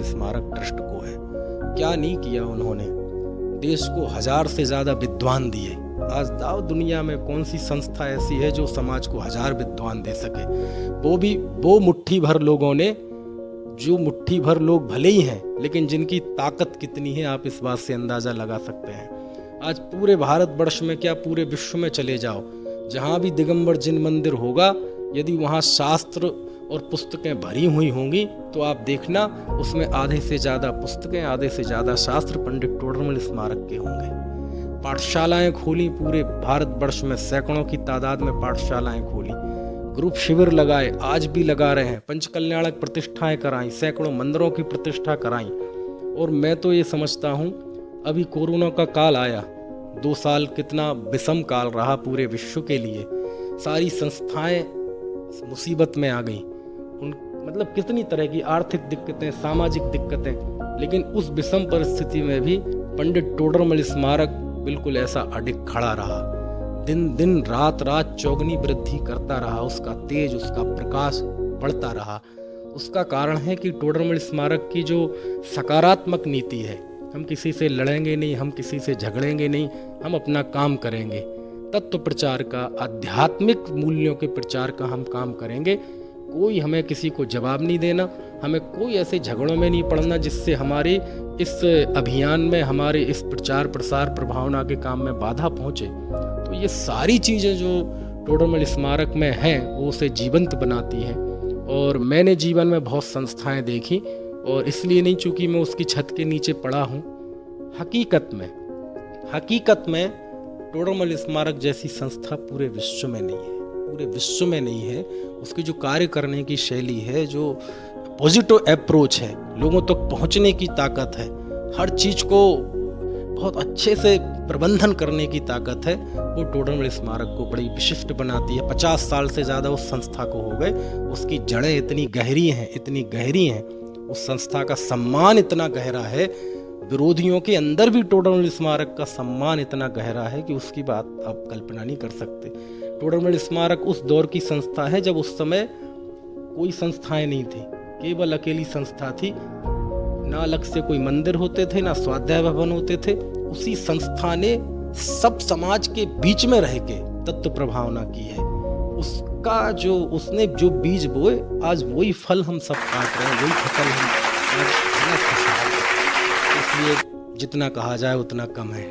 टोडरमल स्मारक ट्रस्ट को है। क्या नहीं किया उन्होंने, देश को 1000 से ज़्यादा विद्वान दिए। आज दाव दुनिया में कौन सी संस्था ऐसी है जो समाज को 1000 विद्वान दे सके, वो मुट्ठी भर लोगों ने, जो मुट्ठी भर लोग भले ही हैं लेकिन जिनकी ताकत कितनी है आप इस बात से अंदाज़ा लगा सकते हैं। आज पूरे भारतवर्ष में क्या पूरे विश्व में चले जाओ, जहाँ भी दिगंबर जिन मंदिर होगा, यदि वहाँ शास्त्र और पुस्तकें भरी हुई होंगी तो आप देखना उसमें आधे से ज़्यादा पुस्तकें, आधे से ज़्यादा शास्त्र पंडित टोडरमल स्मारक के होंगे। पाठशालाएं खोली, पूरे भारतवर्ष में सैकड़ों की तादाद में पाठशालाएं खोली, ग्रुप शिविर लगाए, आज भी लगा रहे हैं, पंचकल्याणक प्रतिष्ठाएं कराई, सैकड़ों मंदिरों की प्रतिष्ठा कराई। और मैं तो ये समझता हूँ अभी कोरोना का काल आया, 2 साल कितना विषम काल रहा पूरे विश्व के लिए, सारी संस्थाएं मुसीबत में आ गई, मतलब कितनी तरह की आर्थिक दिक्कतें, सामाजिक दिक्कतें, लेकिन उस विषम परिस्थिति में भी पंडित टोडरमल स्मारक बिल्कुल ऐसा अडिग खड़ा रहा, दिन दिन रात रात चौगनी वृद्धि करता रहा, उसका तेज, उसका प्रकाश बढ़ता रहा। उसका कारण है कि टोडरमल स्मारक की जो सकारात्मक नीति है, हम किसी से लड़ेंगे नहीं, हम किसी से झगड़ेंगे नहीं, हम अपना काम करेंगे, तत्व प्रचार का, आध्यात्मिक मूल्यों के प्रचार का हम काम करेंगे। कोई हमें किसी को जवाब नहीं देना, हमें कोई ऐसे झगड़ों में नहीं पड़ना जिससे हमारे इस अभियान में, हमारे इस प्रचार प्रसार प्रभावना के काम में बाधा पहुँचे। तो ये सारी चीज़ें जो टोडरमल स्मारक में हैं वो उसे जीवंत बनाती हैं। और मैंने जीवन में बहुत संस्थाएं देखी, और इसलिए नहीं चूँकि मैं उसकी छत के नीचे पड़ा हूँ, हकीकत में टोडरमल स्मारक जैसी संस्था पूरे विश्व में नहीं है, पूरे विश्व में नहीं है। उसकी जो कार्य करने की शैली है, जो पॉजिटिव अप्रोच है, लोगों तक पहुंचने की ताकत है, हर चीज़ को बहुत अच्छे से प्रबंधन करने की ताकत है, वो टोडरमल स्मारक को बड़ी विशिष्ट बनाती है। 50 साल से ज़्यादा उस संस्था को हो गए, उसकी जड़ें इतनी गहरी हैं, उस संस्था का सम्मान इतना गहरा है, विरोधियों के अंदर भी टोडरमल स्मारक का सम्मान इतना गहरा है कि उसकी बात आप कल्पना नहीं कर सकते। टोडरमल स्मारक उस दौर की संस्था है जब उस समय कोई संस्थाएं नहीं थी, केवल अकेली संस्था थी, ना अलग से कोई मंदिर होते थे, ना स्वाध्याय भवन होते थे। उसी संस्था ने सब समाज के बीच में रह के तत्व प्रभावना की है। उसने जो बीज बोए, आज वही फल हम सब काट रहे हैं, वही फसल हम। इसलिए जितना कहा जाए उतना कम है।